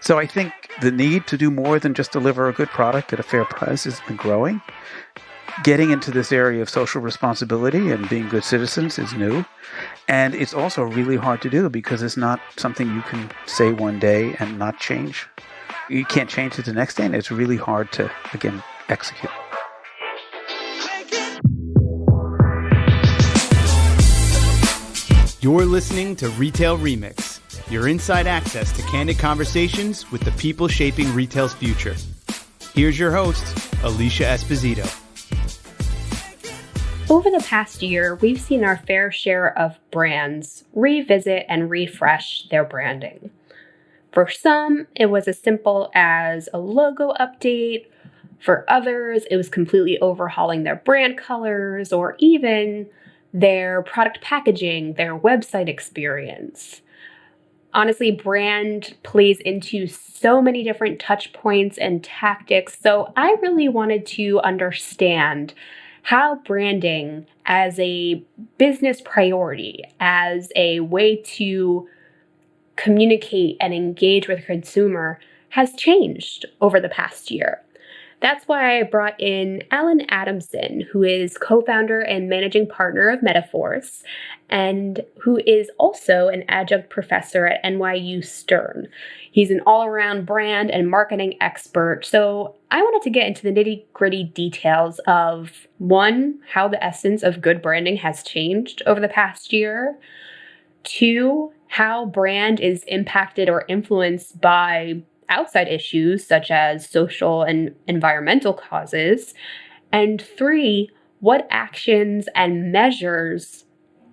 So I think the need to do more than just deliver a good product at a fair price has been growing. Getting into this area of social responsibility and being good citizens is new. And it's also really hard to do because it's not something you can say one day and not change. You can't change it the next day, and it's really hard to, again, execute. You're listening to Retail Remix, your inside access to candid conversations with the people shaping retail's future. Here's your host, Alicia Esposito. Over the past year, we've seen our fair share of brands revisit and refresh their branding. For some, it was as simple as a logo update. For others, it was completely overhauling their brand colors or even their product packaging, their website experience. Honestly, brand plays into so many different touch points and tactics, so I really wanted to understand how branding as a business priority, as a way to communicate and engage with the consumer has changed over the past year. That's why I brought in Alan Adamson, who is co-founder and managing partner of Metaforce, and who is also an adjunct professor at NYU Stern. He's an all-around brand and marketing expert, so I wanted to get into the nitty-gritty details of, one, how the essence of good branding has changed over the past year, two, how brand is impacted or influenced by outside issues such as social and environmental causes, and three, what actions and measures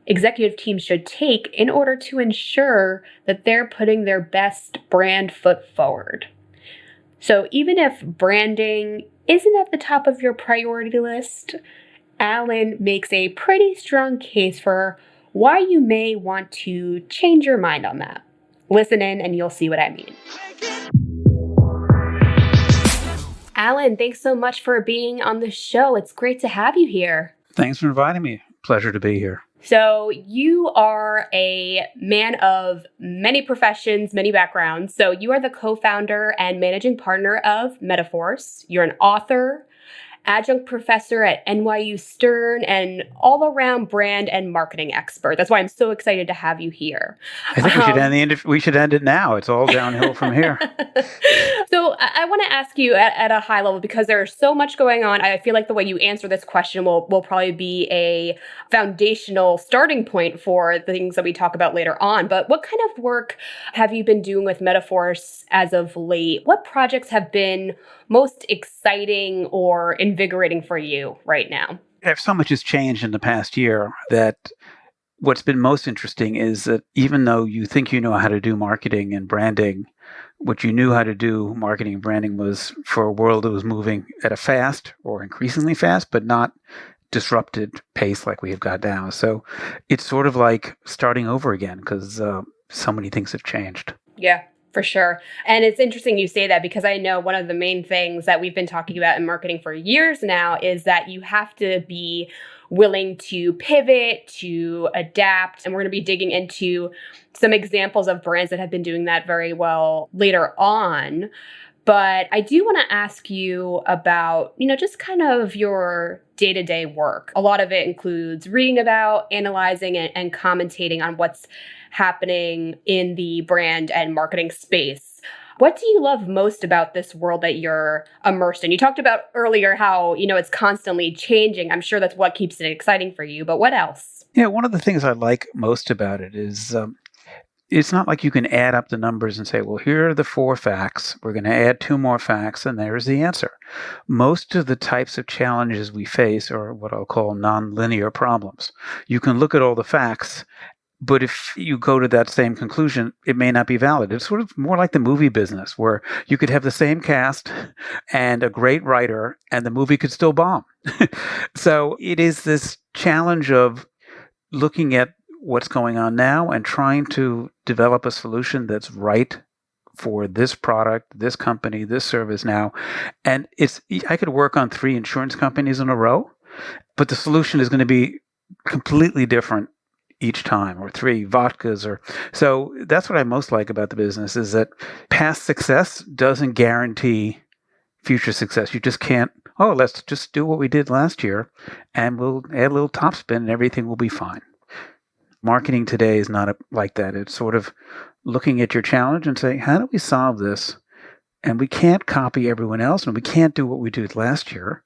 executive teams should take in order to ensure that they're putting their best brand foot forward. So even if branding isn't at the top of your priority list, Alan makes a pretty strong case for why you may want to change your mind on that. Listen in and you'll see what I mean. Alan, thanks so much for being on the show. It's great to have you here. Thanks for inviting me. Pleasure to be here. So you are a man of many professions, many backgrounds. So you are the co-founder and managing partner of Metaforce. You're an author, adjunct professor at NYU Stern, and all-around brand and marketing expert. That's why I'm so excited to have you here. I think we should end it now. It's all downhill from here. So I want to ask you at a high level, because there's so much going on. I feel like the way you answer this question will probably be a foundational starting point for the things that we talk about later on. But what kind of work have you been doing with Metaforce as of late? What projects have been most exciting or invigorating for you right now? So much has changed in the past year that what's been most interesting is that even though you think you know how to do marketing and branding, what you knew how to do, marketing and branding, was for a world that was moving at a fast or increasingly fast, but not disrupted pace like we have got now. So it's sort of like starting over again because so many things have changed. Yeah. For sure. And it's interesting you say that because I know one of the main things that we've been talking about in marketing for years now is that you have to be willing to pivot, to adapt. And we're going to be digging into some examples of brands that have been doing that very well later on. But I do want to ask you about, just kind of your day-to-day work. A lot of it includes reading about, analyzing, and commentating on what's happening in the brand and marketing space. What do you love most about this world that you're immersed in? You talked about earlier how, it's constantly changing. I'm sure that's what keeps it exciting for you, but what else? Yeah, one of the things I like most about it is it's not like you can add up the numbers and say, well, here are the 4 facts. We're going to add 2 more facts, and there's the answer. Most of the types of challenges we face are what I'll call nonlinear problems. You can look at all the facts, but if you go to that same conclusion, it may not be valid. It's sort of more like the movie business, where you could have the same cast and a great writer, and the movie could still bomb. So it is this challenge of looking at what's going on now and trying to develop a solution that's right for this product, this company, this service now. And I could work on 3 insurance companies in a row, but the solution is going to be completely different each time, or 3 vodkas, or so. That's what I most like about the business, is that past success doesn't guarantee future success. You just can't, oh, let's just do what we did last year and we'll add a little topspin and everything will be fine. Marketing today is not like that. It's sort of looking at your challenge and saying, how do we solve this? And we can't copy everyone else, and we can't do what we did last year.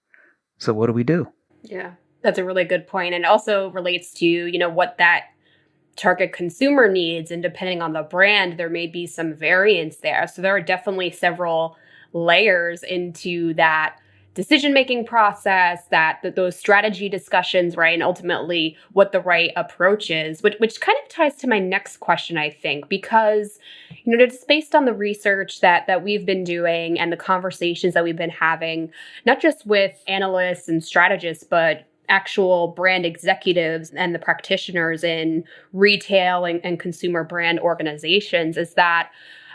So what do we do? Yeah, that's a really good point. And also relates to, what that target consumer needs. And depending on the brand, there may be some variance there. So there are definitely several layers into that decision-making process, that those strategy discussions, right? And ultimately what the right approach is, which kind of ties to my next question, I think, because, just based on the research that we've been doing and the conversations that we've been having, not just with analysts and strategists, but actual brand executives and the practitioners in retail and consumer brand organizations, is that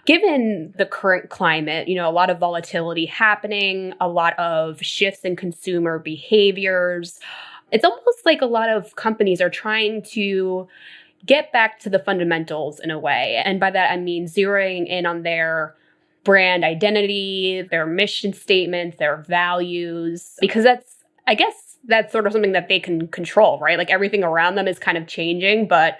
given the current climate, a lot of volatility happening, a lot of shifts in consumer behaviors, it's almost like a lot of companies are trying to get back to the fundamentals in a way. And by that, I mean zeroing in on their brand identity, their mission statements, their values, because that's sort of something that they can control, right? Like everything around them is kind of changing, but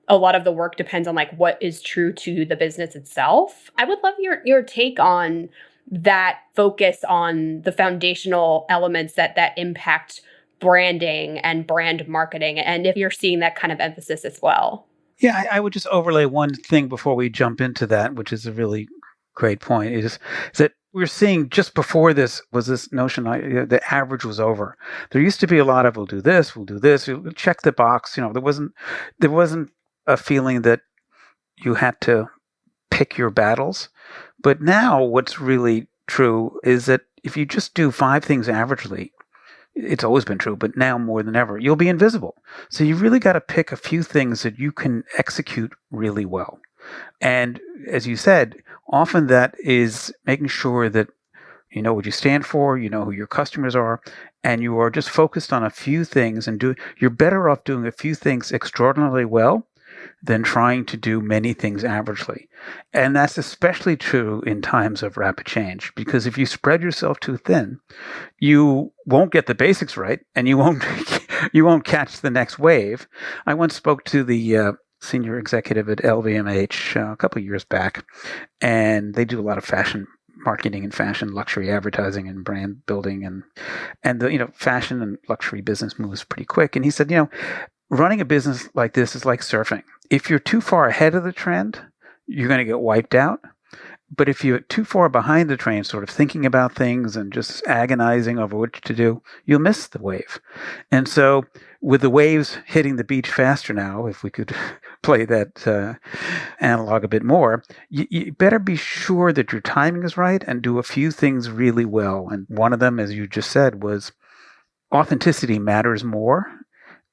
a lot of the work depends on like what is true to the business itself. I would love your take on that focus on the foundational elements that impact branding and brand marketing, and if you're seeing that kind of emphasis as well. Yeah, I would just overlay one thing before we jump into that, which is a really great point, is that we're seeing just before this was this notion the average was over. There used to be a lot of we'll do this, we'll check the box. There wasn't a feeling that you had to pick your battles. But now what's really true is that if you just do 5 things averagely, it's always been true, but now more than ever, you'll be invisible. So you really got to pick a few things that you can execute really well. And as you said, often that is making sure that you know what you stand for, you know who your customers are, and you are just focused on a few things, and you're better off doing a few things extraordinarily well than trying to do many things averagely. And that's especially true in times of rapid change, because if you spread yourself too thin, you won't get the basics right, and you won't catch the next wave. I once spoke to the senior executive at LVMH a couple of years back, and they do a lot of fashion marketing and fashion luxury advertising and brand building, and the fashion and luxury business moves pretty quick. And he said, running a business like this is like surfing. If you're too far ahead of the trend, you're going to get wiped out. But if you're too far behind the train, sort of thinking about things and just agonizing over what to do, you'll miss the wave. And so with the waves hitting the beach faster now, if we could play that analog a bit more, you better be sure that your timing is right and do a few things really well. And one of them, as you just said, was authenticity matters more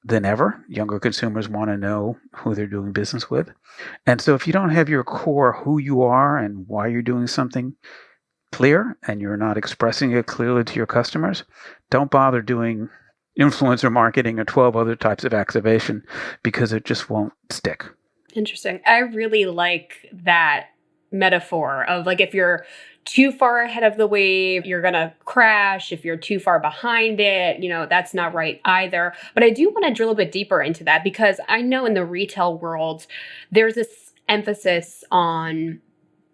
than ever. Younger consumers want to know who they're doing business with. And so if you don't have your core, who you are and why you're doing something clear, and you're not expressing it clearly to your customers, don't bother doing influencer marketing or 12 other types of activation, because it just won't stick. Interesting. I really like that metaphor of like, if you're too far ahead of the wave, you're going to crash. If you're too far behind it, that's not right either. But I do want to drill a bit deeper into that, because I know in the retail world, there's this emphasis on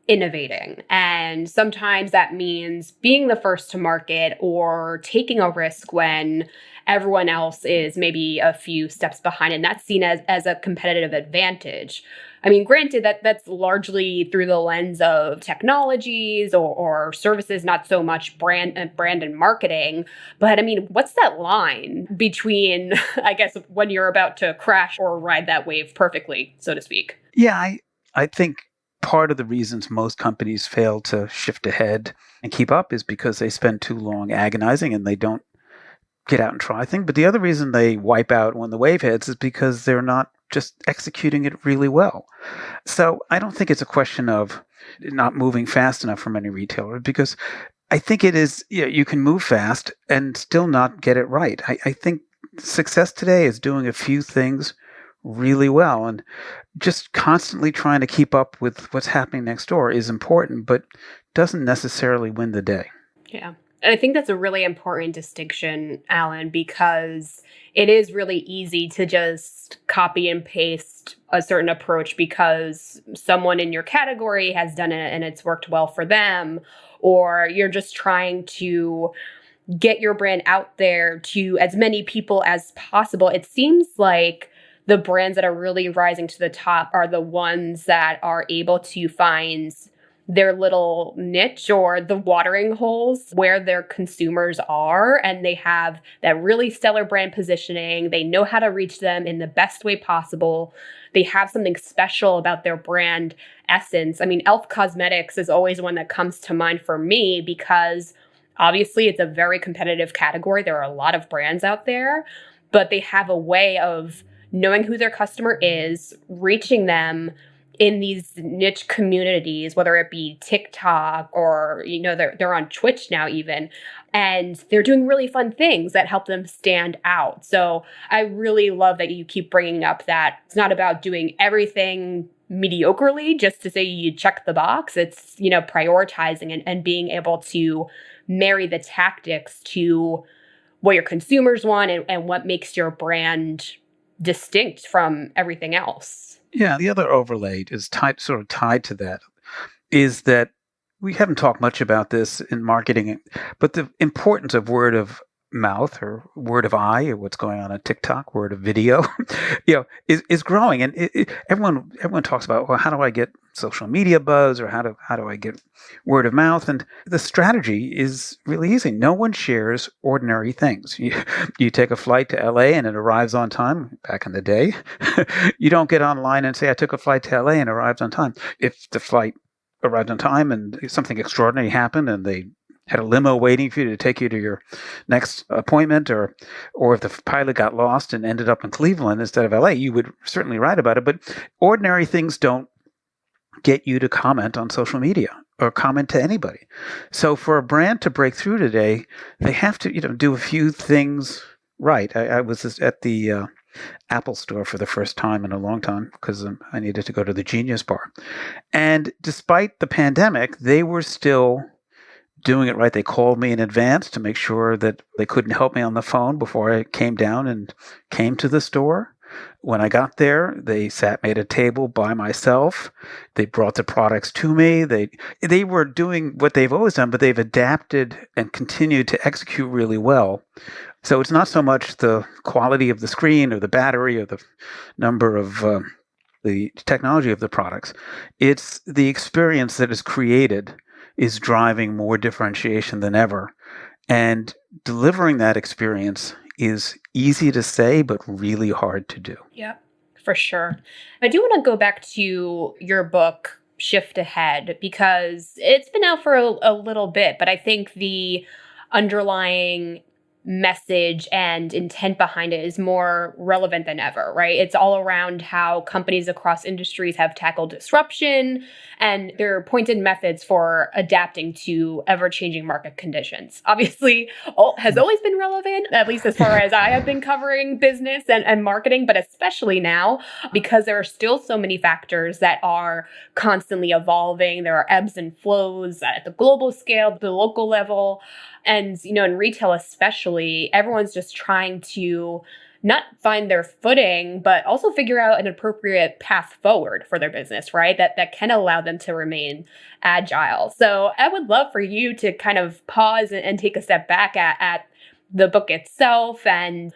innovating. And sometimes that means being the first to market or taking a risk when everyone else is maybe a few steps behind. And that's seen as a competitive advantage. I mean, granted, that's largely through the lens of technologies or services, not so much brand and marketing. But I mean, what's that line between, I guess, when you're about to crash or ride that wave perfectly, so to speak? Yeah, I think part of the reasons most companies fail to shift ahead and keep up is because they spend too long agonizing and they don't get out and try things. But the other reason they wipe out when the wave hits is because they're not just executing it really well. So I don't think it's a question of not moving fast enough for many retailers, because I think it is, you can move fast and still not get it right. I think success today is doing a few things really well. And just constantly trying to keep up with what's happening next door is important, but doesn't necessarily win the day. Yeah. And I think that's a really important distinction, Alan, because it is really easy to just copy and paste a certain approach because someone in your category has done it and it's worked well for them, or you're just trying to get your brand out there to as many people as possible. It seems like the brands that are really rising to the top are the ones that are able to find their little niche or the watering holes where their consumers are. And they have that really stellar brand positioning. They know how to reach them in the best way possible. They have something special about their brand essence. I mean, e.l.f. Cosmetics is always one that comes to mind for me because obviously it's a very competitive category. There are a lot of brands out there, but they have a way of knowing who their customer is, reaching them in these niche communities, whether it be TikTok or, they're on Twitch now even, and they're doing really fun things that help them stand out. So I really love that you keep bringing up that it's not about doing everything mediocrely just to say you check the box. It's, prioritizing and being able to marry the tactics to what your consumers want and what makes your brand distinct from everything else. Yeah, the other overlay is tied to that is that we haven't talked much about this in marketing, but the importance of word of mouth or word of eye or what's going on TikTok, word of video, is growing. And everyone talks about, well, how do I get social media buzz or how do I get word of mouth? And the strategy is really easy. No one shares ordinary things. You take a flight to LA and it arrives on time. Back in the day, you don't get online and say, I took a flight to LA and arrived on time. If the flight arrived on time and something extraordinary happened and they had a limo waiting for you to take you to your next appointment, or if the pilot got lost and ended up in Cleveland instead of LA, you would certainly write about it. But ordinary things don't get you to comment on social media or comment to anybody. So for a brand to break through today, they have to do a few things right. I was at the Apple store for the first time in a long time because I needed to go to the Genius Bar. And despite the pandemic, they were still doing it right. They called me in advance to make sure that they couldn't help me on the phone before I came down and came to the store. When I got there, they sat me at a table by myself. They brought the products to me. They were doing what they've always done, but they've adapted and continued to execute really well. So it's not so much the quality of the screen or the battery or the number of the technology of the products. It's the experience that is created is driving more differentiation than ever. And delivering that experience is easy to say, but really hard to do. Yeah, for sure. I do want to go back to your book, Shift Ahead, because it's been out for a little bit, but I think the underlying message and intent behind it is more relevant than ever, right? It's all around how companies across industries have tackled disruption and their pointed methods for adapting to ever-changing market conditions. Obviously, has always been relevant, at least as far as I have been covering business and marketing, but especially now because there are still so many factors that are constantly evolving. There are ebbs and flows at the global scale, the local level. And, in retail especially, everyone's just trying to not find their footing, but also figure out an appropriate path forward for their business, right? That can allow them to remain agile. So I would love for you to kind of pause and take a step back at the book itself and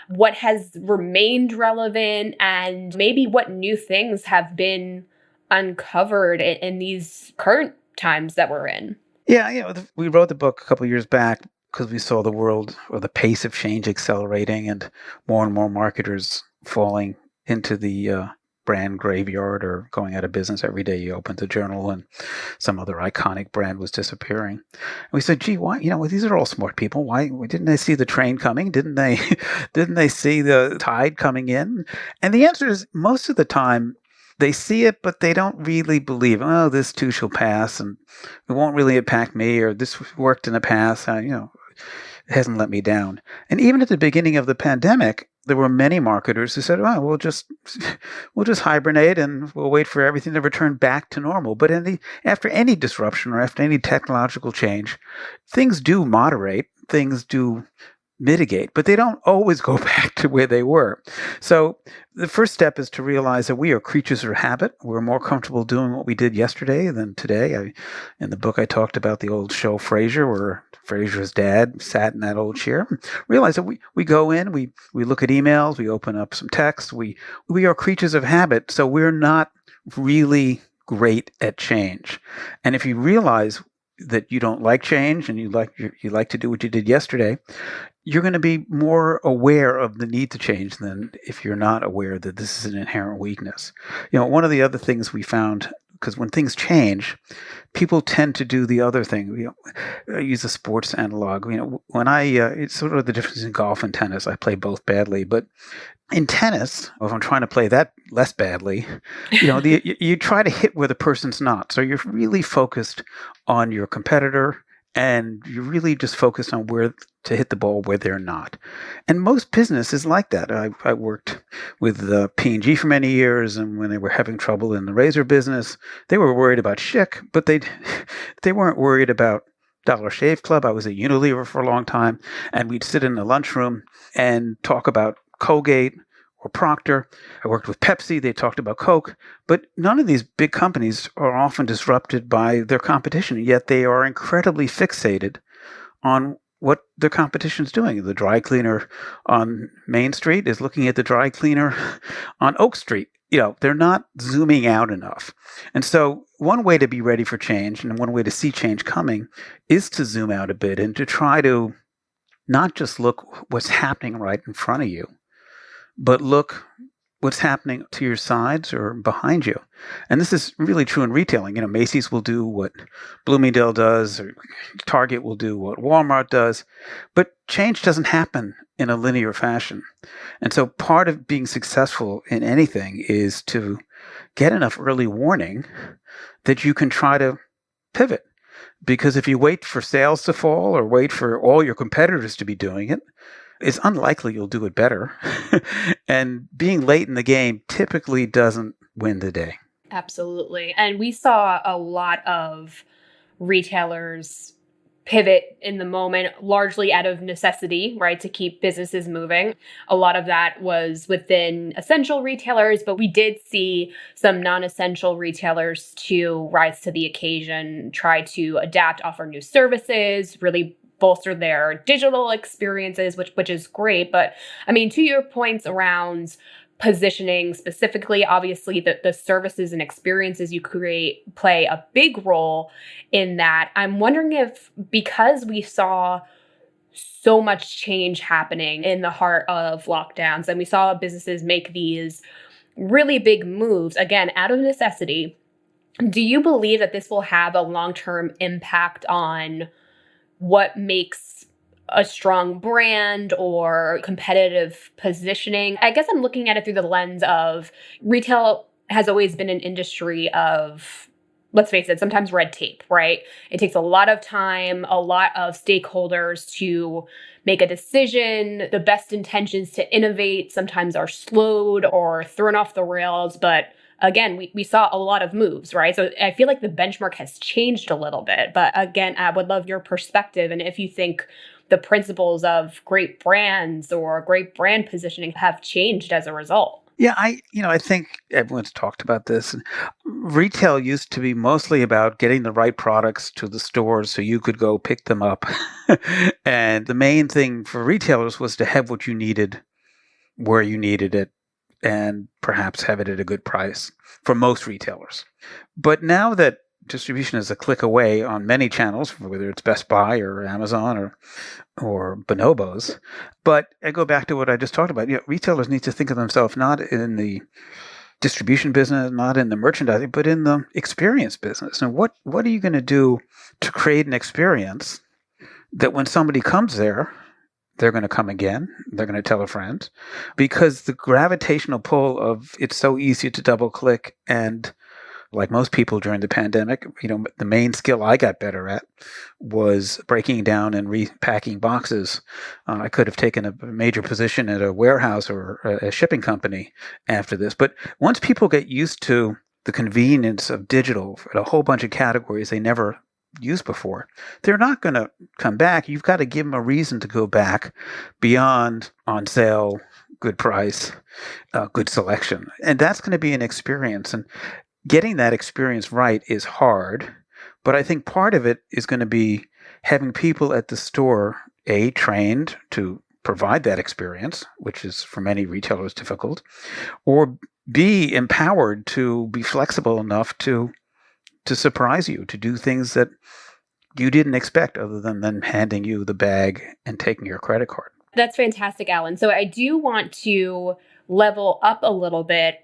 what has remained relevant and maybe what new things have been uncovered in these current times that we're in. Yeah, we wrote the book a couple of years back because we saw the world or the pace of change accelerating and more marketers falling into the brand graveyard or going out of business. Every day you opened the journal and some other iconic brand was disappearing. And we said, gee, why, these are all smart people. Why didn't they see the train coming? Didn't they see the tide coming in? And the answer is most of the time, they see it, but they don't really believe, oh, this too shall pass, and it won't really impact me, or this worked in the past, it hasn't let me down. And even at the beginning of the pandemic, there were many marketers who said, "Oh, we'll just hibernate and we'll wait for everything to return back to normal." But after any disruption or after any technological change, things do moderate, things do mitigate, but they don't always go back to where they were. So the first step is to realize that we are creatures of habit. We're more comfortable doing what we did yesterday than today. In the book, I talked about the old show Frasier, where Frasier's dad sat in that old chair. Realize that we go in, we look at emails, we open up some text. We are creatures of habit, so we're not really great at change. And if you realize that you don't like change and you like to do what you did yesterday, you're going to be more aware of the need to change than if you're not aware that this is an inherent weakness. One of the other things we found, because when things change, people tend to do the other thing. I use a sports analog. When it's sort of the difference in golf and tennis. I play both badly, but in tennis, if I'm trying to play that less badly, you try to hit where the person's not. So you're really focused on your competitor, and you're really just focused on where to hit the ball where they're not. And most business is like that. I worked with P&G for many years, and when they were having trouble in the razor business, they were worried about Schick, but they weren't worried about Dollar Shave Club. I was at Unilever for a long time, and we'd sit in the lunchroom and talk about Colgate or Procter. I worked with Pepsi. They talked about Coke. But none of these big companies are often disrupted by their competition, yet they are incredibly fixated on what their competition is doing. The dry cleaner on Main Street is looking at the dry cleaner on Oak Street. They're not zooming out enough. And so one way to be ready for change and one way to see change coming is to zoom out a bit and to try to not just look what's happening right in front of you, but look what's happening to your sides or behind you. And this is really true in retailing. Macy's will do what Bloomingdale does, or Target will do what Walmart does, but change doesn't happen in a linear fashion. And so part of being successful in anything is to get enough early warning that you can try to pivot. Because if you wait for sales to fall or wait for all your competitors to be doing it, it's unlikely you'll do it better. And being late in the game typically doesn't win the day. Absolutely. And we saw a lot of retailers pivot in the moment, largely out of necessity, right, to keep businesses moving. A lot of that was within essential retailers, but we did see some non-essential retailers to rise to the occasion, try to adapt, offer new services, really bolster their digital experiences, which is great. But to your points around positioning specifically, obviously the services and experiences you create play a big role in that. I'm wondering if, because we saw so much change happening in the heart of lockdowns, and we saw businesses make these really big moves, again, out of necessity, do you believe that this will have a long-term impact on what makes a strong brand or competitive positioning? I guess I'm looking at it through the lens of retail has always been an industry of, let's face it, sometimes red tape, right? It takes a lot of time, a lot of stakeholders to make a decision. The best intentions to innovate sometimes are slowed or thrown off the rails, but again, we saw a lot of moves, right? So I feel like the benchmark has changed a little bit. But again, I would love your perspective. And if you think the principles of great brands or great brand positioning have changed as a result. Yeah, I think everyone's talked about this. Retail used to be mostly about getting the right products to the stores so you could go pick them up. And the main thing for retailers was to have what you needed where you needed it, and perhaps have it at a good price for most retailers. But now that distribution is a click away on many channels, whether it's Best Buy or Amazon or Bonobos, but I go back to what I just talked about. Retailers need to think of themselves not in the distribution business, not in the merchandising, but in the experience business. And what are you going to do to create an experience that when somebody comes there, they're going to come again. They're going to tell a friend, because the gravitational pull of it's so easy to double click and Like most people during the pandemic, the main skill I got better at was breaking down and repacking boxes. I could have taken a major position at a warehouse or a shipping company after this. But once people get used to the convenience of digital in a whole bunch of categories they never used before, they're not going to come back. You've got to give them a reason to go back beyond on sale, good price, good selection. And that's going to be an experience. And getting that experience right is hard. But I think part of it is going to be having people at the store, A, trained to provide that experience, which is for many retailers difficult, or B, empowered to be flexible enough to surprise you, to do things that you didn't expect other than them handing you the bag and taking your credit card. That's fantastic, Alan. So I do want to level up a little bit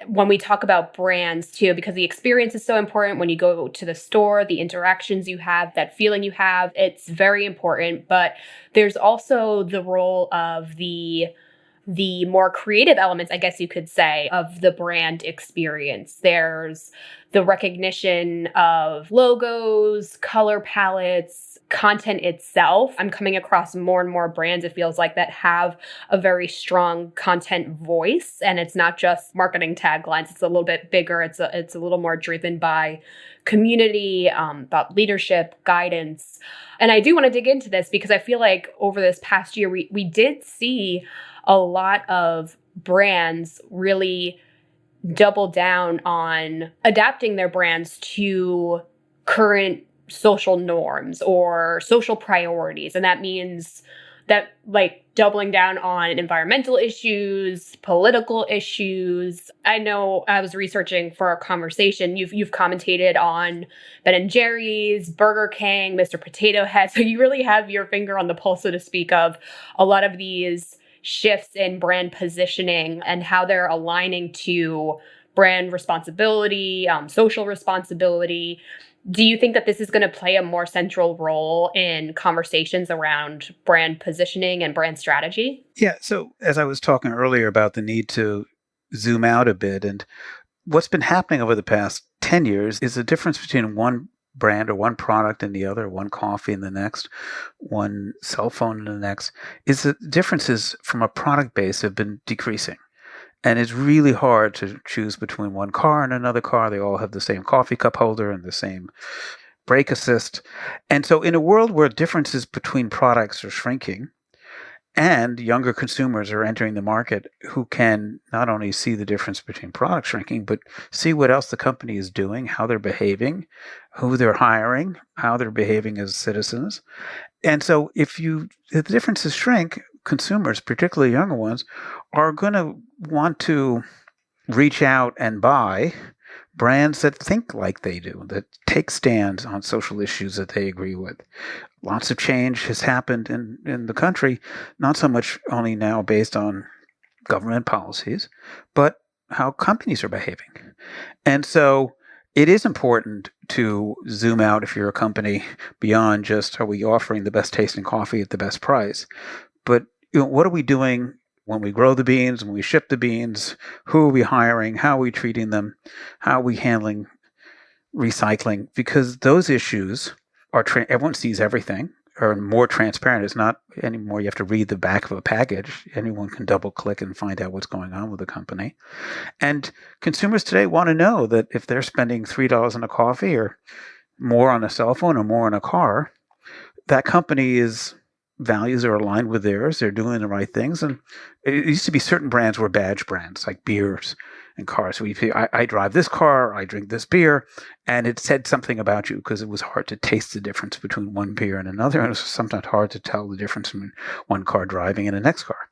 when we talk about brands too, because the experience is so important. When you go to the store, the interactions you have, that feeling you have, it's very important. But there's also the role of the more creative elements, I guess you could say, of the brand experience. There's the recognition of logos, color palettes, content itself. I'm coming across more and more brands, it feels like, that have a very strong content voice. And it's not just marketing taglines. It's a little bit bigger. It's a little more driven by community, about leadership, guidance. And I do want to dig into this because I feel like over this past year, we did see a lot of brands really double down on adapting their brands to current social norms or social priorities. And that means that, like, doubling down on environmental issues, political issues. I know I was researching for our conversation. You've commentated on Ben and Jerry's, Burger King, Mr. Potato Head. So you really have your finger on the pulse, so to speak, of a lot of these shifts in brand positioning and how they're aligning to brand responsibility, social responsibility. Do you think that this is going to play a more central role in conversations around brand positioning and brand strategy? Yeah. So as I was talking earlier about the need to zoom out a bit, and what's been happening over the past 10 years is the difference between one brand or one product and the other, one coffee and the next, one cell phone and the next, is the differences from a product base have been decreasing. And it's really hard to choose between one car and another car. They all have the same coffee cup holder and the same brake assist. And so in a world where differences between products are shrinking and younger consumers are entering the market who can not only see the difference between products shrinking, but see what else the company is doing, how they're behaving, who they're hiring, how they're behaving as citizens. And so if the differences shrink, consumers, particularly younger ones, are going to want to reach out and buy brands that think like they do, that take stands on social issues that they agree with. Lots of change has happened in the country, not so much only now based on government policies, but how companies are behaving. And so it is important to zoom out if you're a company beyond just, are we offering the best tasting coffee at the best price? But what are we doing when we grow the beans, when we ship the beans? Who are we hiring? How are we treating them? How are we handling recycling? Because those issues are, everyone sees everything, are more transparent. It's not anymore you have to read the back of a package. Anyone can double click and find out what's going on with the company. And consumers today want to know that if they're spending $3 on a coffee or more on a cell phone or more on a car, that company's values are aligned with theirs. They're doing the right things. And it used to be certain brands were badge brands, like beers and cars. So I drive this car, I drink this beer, and it said something about you because it was hard to taste the difference between one beer and another. And it was sometimes hard to tell the difference between one car driving and the next car.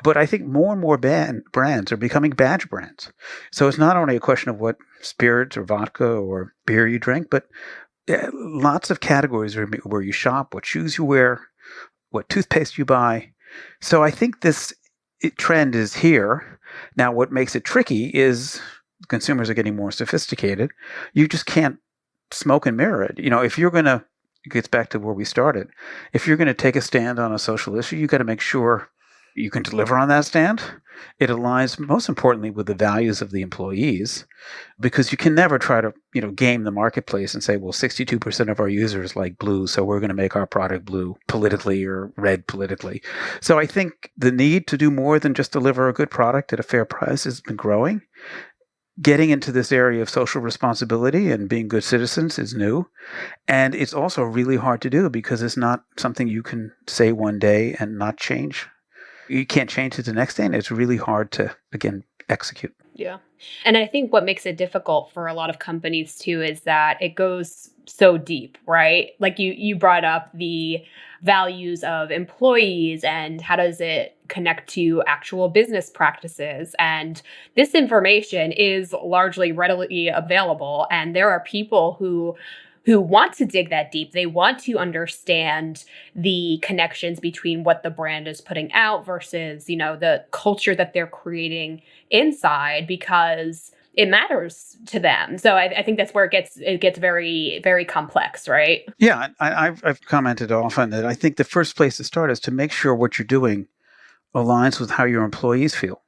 But I think more and more brands are becoming badge brands. So it's not only a question of what spirits or vodka or beer you drink, but lots of categories where you shop, what shoes you wear, what toothpaste you buy. So I think this trend is here. Now, what makes it tricky is consumers are getting more sophisticated. You just can't smoke and mirror it. If you're going to, it gets back to where we started. If you're going to take a stand on a social issue, you got to make sure You can deliver on that stand. It aligns most importantly with the values of the employees, because you can never try to, game the marketplace and say, well, 62% of our users like blue, so we're going to make our product blue politically or red politically. So I think the need to do more than just deliver a good product at a fair price has been growing. Getting into this area of social responsibility and being good citizens is new. And it's also really hard to do because it's not something you can say one day and not change. You can't change it the next day, and it's really hard to, again, execute. Yeah. And I think what makes it difficult for a lot of companies too is that it goes so deep, right? Like you brought up the values of employees and how does it connect to actual business practices. And this information is largely readily available. And there are people who want to dig that deep. They want to understand the connections between what the brand is putting out versus, the culture that they're creating inside, because it matters to them. So I think that's where it gets very, very complex, right? Yeah, I've commented often that I think the first place to start is to make sure what you're doing aligns with how your employees feel.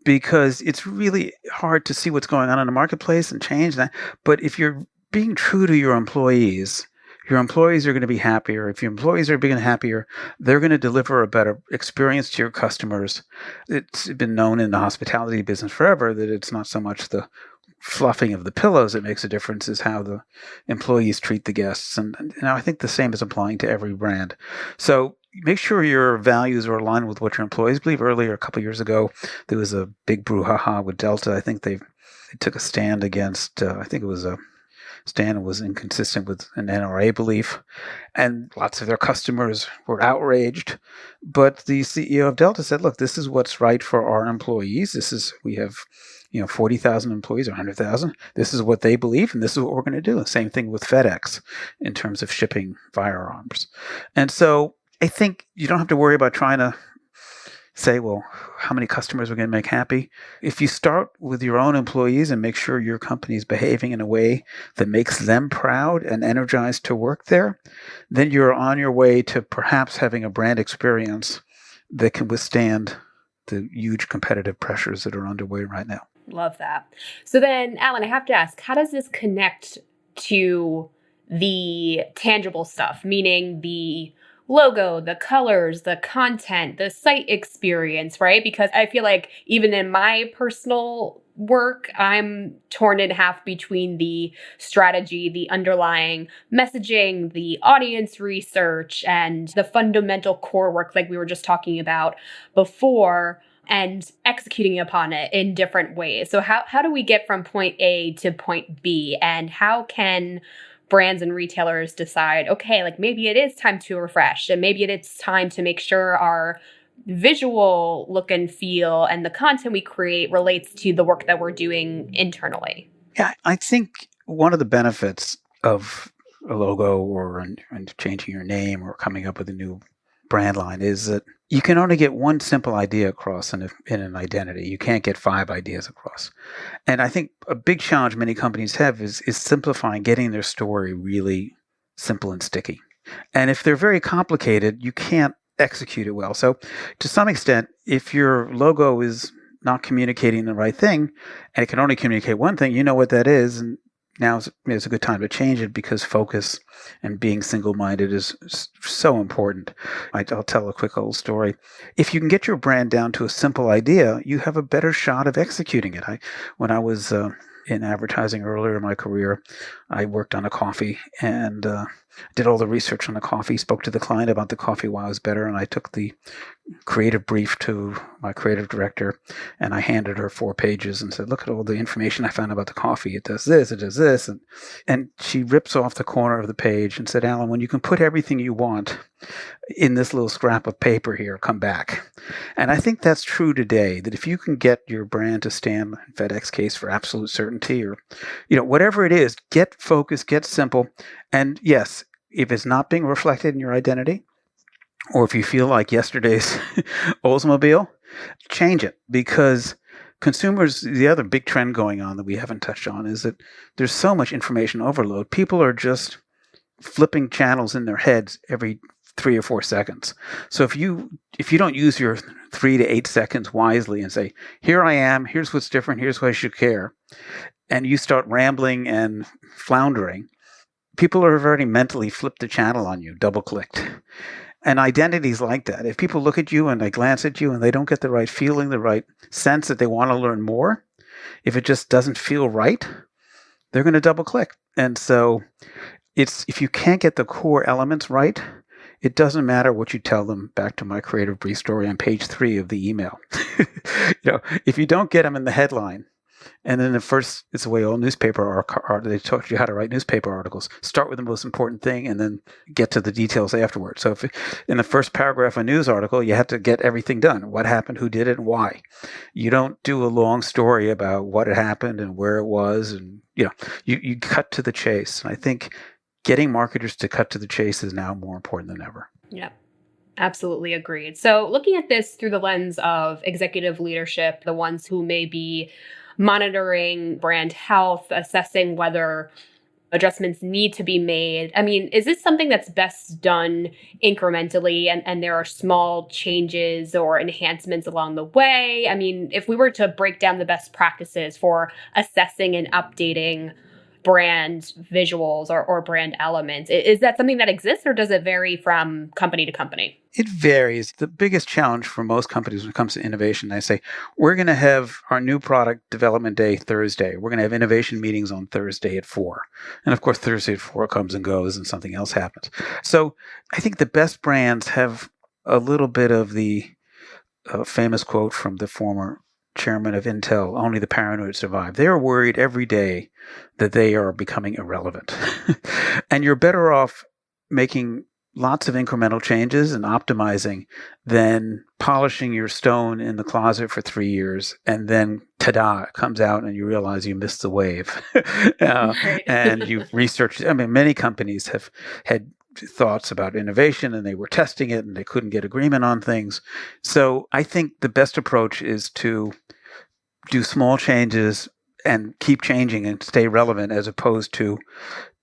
Because it's really hard to see what's going on in the marketplace and change that. But if you're being true to your employees are going to be happier. If your employees are being happier, they're going to deliver a better experience to your customers. It's been known in the hospitality business forever that it's not so much the fluffing of the pillows that makes a difference, is how the employees treat the guests. And I think the same is applying to every brand. So make sure your values are aligned with what your employees believe. Earlier, a couple of years ago, there was a big brouhaha with Delta. I think they took a stand against, I think it was a stand was inconsistent with an NRA belief, and lots of their customers were outraged. But the CEO of Delta said, look, this is what's right for our employees. We have 40,000 employees or 100,000. This is what they believe, and this is what we're going to do. The same thing with FedEx in terms of shipping firearms. And so I think you don't have to worry about trying to say, well, how many customers we're going to make happy. If you start with your own employees and make sure your company is behaving in a way that makes them proud and energized to work there, then you're on your way to perhaps having a brand experience that can withstand the huge competitive pressures that are underway right now. Love that. So then, Alan, I have to ask, how does this connect to the tangible stuff, meaning the logo, the colors, the content, the site experience, right? Because I feel like even in my personal work, I'm torn in half between the strategy, the underlying messaging, the audience research, and the fundamental core work like we were just talking about before, and executing upon it in different ways. So how do we get from point A to point B? And how can brands and retailers decide, okay, like maybe it is time to refresh, and maybe it's time to make sure our visual look and feel and the content we create relates to the work that we're doing internally? Yeah, I think one of the benefits of a logo or and changing your name or coming up with a new brand line is that you can only get one simple idea across in an identity. You can't get 5 ideas across. And I think a big challenge many companies have is simplifying, getting their story really simple and sticky. And if they're very complicated, you can't execute it well. So to some extent, if your logo is not communicating the right thing, and it can only communicate one thing, you know what that is, and now is a good time to change it, because focus and being single-minded is so important. I'll tell a quick old story. If you can get your brand down to a simple idea, you have a better shot of executing it. When I was in advertising earlier in my career, I worked on a coffee and did all the research on the coffee, spoke to the client about the coffee, why it was better, and I took the creative brief to my creative director, and I handed her 4 pages and said, look at all the information I found about the coffee. It does this, it does this. And she rips off the corner of the page and said, Alan, when you can put everything you want in this little scrap of paper here, come back. And I think that's true today, that if you can get your brand to stand, in FedEx case, for absolute certainty, or whatever it is, get focused, get simple. And yes, if it's not being reflected in your identity, or if you feel like yesterday's Oldsmobile, change it. Because consumers, the other big trend going on that we haven't touched on is that there's so much information overload. People are just flipping channels in their heads every 3 or 4 seconds. So if you don't use your 3 to 8 seconds wisely and say, here I am, here's what's different, here's why I should care, and you start rambling and floundering, people are already mentally flipped the channel on you, double-clicked. And identity's like that. If people look at you and they glance at you and they don't get the right feeling, the right sense that they want to learn more, if it just doesn't feel right, they're going to double-click. And so if you can't get the core elements right, it doesn't matter what you tell them. Back to my creative brief story on page 3 of the email. If you don't get them in the headline, and then it's the way all newspaper they taught you how to write newspaper articles. Start with the most important thing and then get to the details afterwards. So if in the first paragraph of a news article, you have to get everything done. What happened, who did it, and why. You don't do a long story about what had happened and where it was. And you cut to the chase. And I think getting marketers to cut to the chase is now more important than ever. Yeah. Absolutely agreed. So looking at this through the lens of executive leadership, the ones who may be monitoring brand health, assessing whether adjustments need to be made. I mean, is this something that's best done incrementally and there are small changes or enhancements along the way? I mean, if we were to break down the best practices for assessing and updating brand visuals or brand elements, is that something that exists or does it vary from company to company? It varies. The biggest challenge for most companies when it comes to innovation, they say, we're going to have our new product development day Thursday. We're going to have innovation meetings on Thursday at 4. And of course, Thursday at 4 comes and goes and something else happens. So I think the best brands have a little bit of the famous quote from the former chairman of Intel, only the paranoid survive. They are worried every day that they are becoming irrelevant. And you're better off making lots of incremental changes and optimizing than polishing your stone in the closet for 3 years and then ta-da, it comes out and you realize you missed the wave. And you researched. I mean, many companies have had thoughts about innovation and they were testing it and they couldn't get agreement on things. So I think the best approach is to do small changes and keep changing and stay relevant as opposed to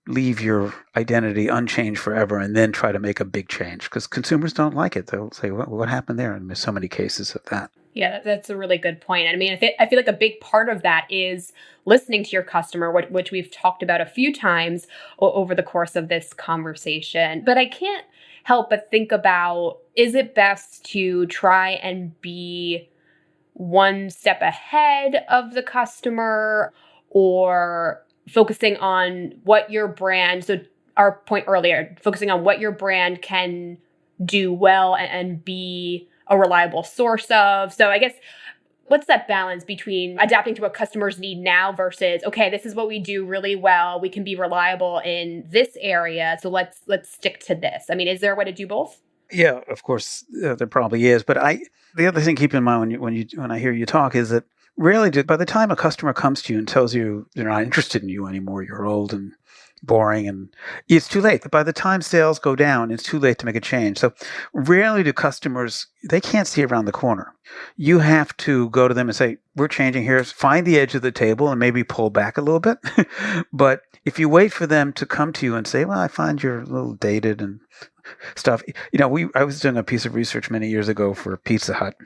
leave your identity unchanged forever and then try to make a big change because consumers don't like it. They'll say, what happened there? And there's so many cases of that. Yeah, that's a really good point. I mean, I feel like a big part of that is listening to your customer, which we've talked about a few times over the course of this conversation. But I can't help but think about, is it best to try and be one step ahead of the customer or focusing on what your brand, so our point earlier, focusing on what your brand can do well and be a reliable source of. So I guess, what's that balance between adapting to what customers need now versus, okay, this is what we do really well. We can be reliable in this area. So let's stick to this. I mean, is there a way to do both? Yeah, of course, there probably is. But the other thing to keep in mind when I hear you talk is that rarely by the time a customer comes to you and tells you they're not interested in you anymore, you're old and boring, and it's too late. By the time sales go down, it's too late to make a change. So rarely do customers, they can't see around the corner. You have to go to them and say, we're changing here. Find the edge of the table and maybe pull back a little bit. But if you wait for them to come to you and say, well, I find you're a little dated and stuff. I was doing a piece of research many years ago for Pizza Hut.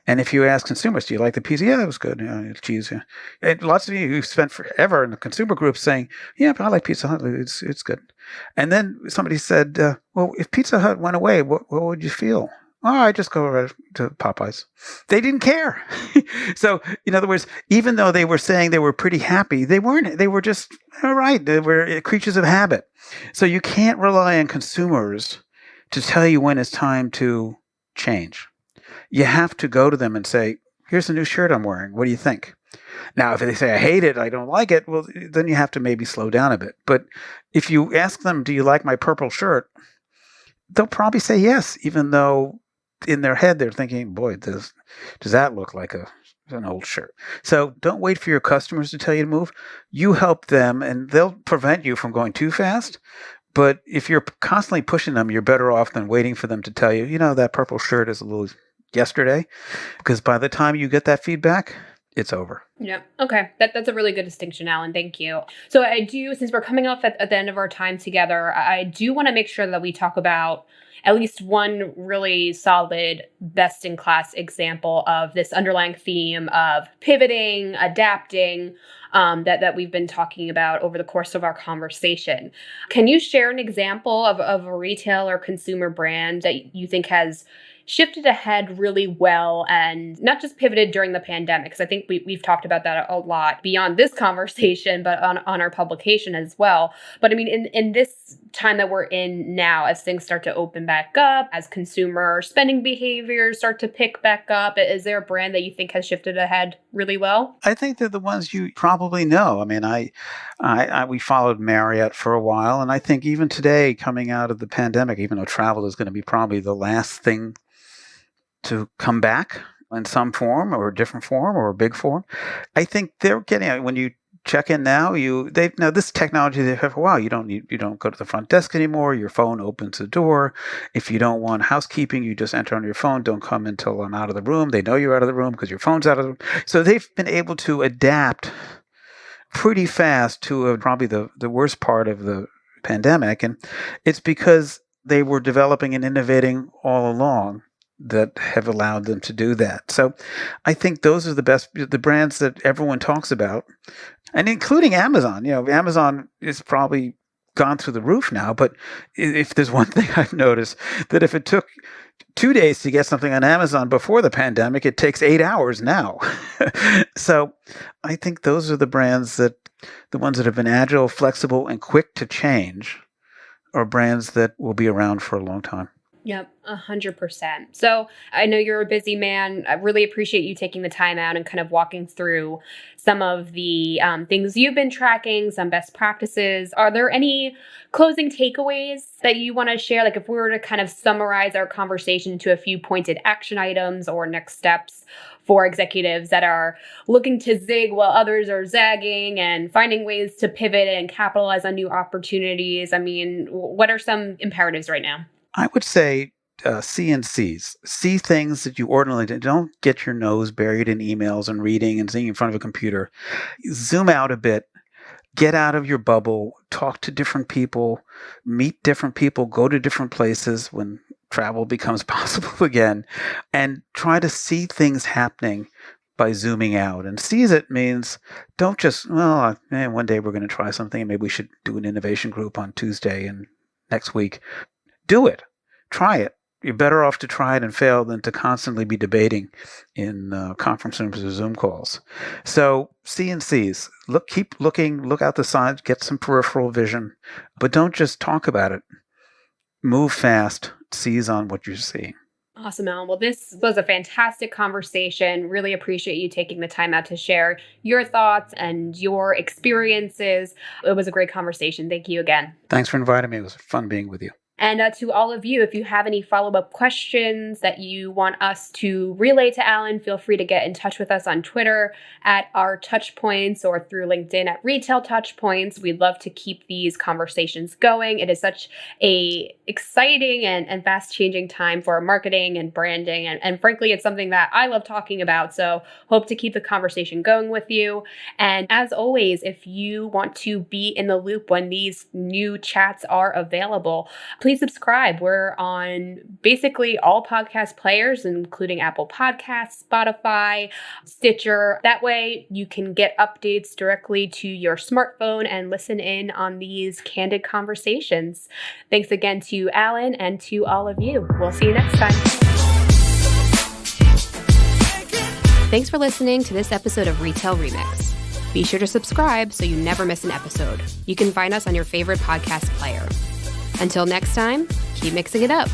And if you ask consumers, do you like the pizza? Yeah, it was good. Cheese. Yeah. And lots of you who've spent forever in the consumer group saying, yeah, but I like Pizza Hut. It's good. And then somebody said, well, if Pizza Hut went away, what would you feel? Oh, I just go right to Popeyes. They didn't care. So, in other words, even though they were saying they were pretty happy, they weren't. They were just, all right, they were creatures of habit. So you can't rely on consumers to tell you when it's time to change. You have to go to them and say, here's a new shirt I'm wearing. What do you think? Now, if they say, I hate it, I don't like it, well, then you have to maybe slow down a bit. But if you ask them, do you like my purple shirt? They'll probably say yes, even though in their head they're thinking, boy, does that look like an old shirt? So don't wait for your customers to tell you to move. You help them, and they'll prevent you from going too fast. But if you're constantly pushing them, you're better off than waiting for them to tell you, that purple shirt is a little yesterday. Because by the time you get that feedback, it's over. Yeah. Okay. That's a really good distinction, Alan. Thank you. So I do, since we're coming up at the end of our time together, I do want to make sure that we talk about at least one really solid, best-in-class example of this underlying theme of pivoting, adapting, that we've been talking about over the course of our conversation. Can you share an example of a retail or consumer brand that you think has shifted ahead really well and not just pivoted during the pandemic? Because I think we've talked about that a lot beyond this conversation, but on our publication as well. But I mean, in this time that we're in now, as things start to open back up, as consumer spending behaviors start to pick back up, is there a brand that you think has shifted ahead really well? I think they're the ones you probably know. I mean, we followed Marriott for a while, and I think even today, coming out of the pandemic, even though travel is going to be probably the last thing to come back in some form or a different form or a big form, I think they're getting, when you check in now, now this technology they have for a while. You don't go to the front desk anymore. Your phone opens the door. If you don't want housekeeping, you just enter on your phone. Don't come until I'm out of the room. They know you're out of the room because your phone's out of the room. So they've been able to adapt pretty fast to probably the worst part of the pandemic, and it's because they were developing and innovating all along that have allowed them to do that. So I think those are the brands that everyone talks about, and including Amazon. Amazon is probably gone through the roof now, but if there's one thing I've noticed, that if it took 2 days to get something on Amazon before the pandemic, it takes 8 hours now. So I think those are the brands the ones that have been agile, flexible, and quick to change are brands that will be around for a long time. Yep, 100%. So I know you're a busy man. I really appreciate you taking the time out and kind of walking through some of the things you've been tracking, some best practices. Are there any closing takeaways that you want to share? Like if we were to kind of summarize our conversation to a few pointed action items or next steps for executives that are looking to zig while others are zagging and finding ways to pivot and capitalize on new opportunities. I mean, what are some imperatives right now? I would say C and C's. See things that you ordinarily don't get your nose buried in emails and reading and sitting in front of a computer. Zoom out a bit. Get out of your bubble. Talk to different people. Meet different people. Go to different places when travel becomes possible again. And try to see things happening by zooming out. And seize it means don't just, one day we're going to try something and maybe we should do an innovation group on Tuesday and next week. Do it. Try it. You're better off to try it and fail than to constantly be debating in conference rooms or Zoom calls. So C and C's. Keep looking, look out the sides, get some peripheral vision, but don't just talk about it. Move fast, seize on what you're seeing. Awesome, Alan. Well, this was a fantastic conversation. Really appreciate you taking the time out to share your thoughts and your experiences. It was a great conversation. Thank you again. Thanks for inviting me. It was fun being with you. And to all of you, if you have any follow-up questions that you want us to relay to Alan, feel free to get in touch with us on Twitter at our Touchpoints or through LinkedIn at Retail Touchpoints. We'd love to keep these conversations going. It is such a exciting and fast-changing time for marketing and branding. And frankly, it's something that I love talking about. So hope to keep the conversation going with you. And as always, if you want to be in the loop when these new chats are available, please subscribe. We're on basically all podcast players, including Apple Podcasts, Spotify, Stitcher. That way you can get updates directly to your smartphone and listen in on these candid conversations. Thanks again to Alan and to all of you. We'll see you next time. Thanks for listening to this episode of Retail Remix. Be sure to subscribe so you never miss an episode. You can find us on your favorite podcast player. Until next time, keep mixing it up.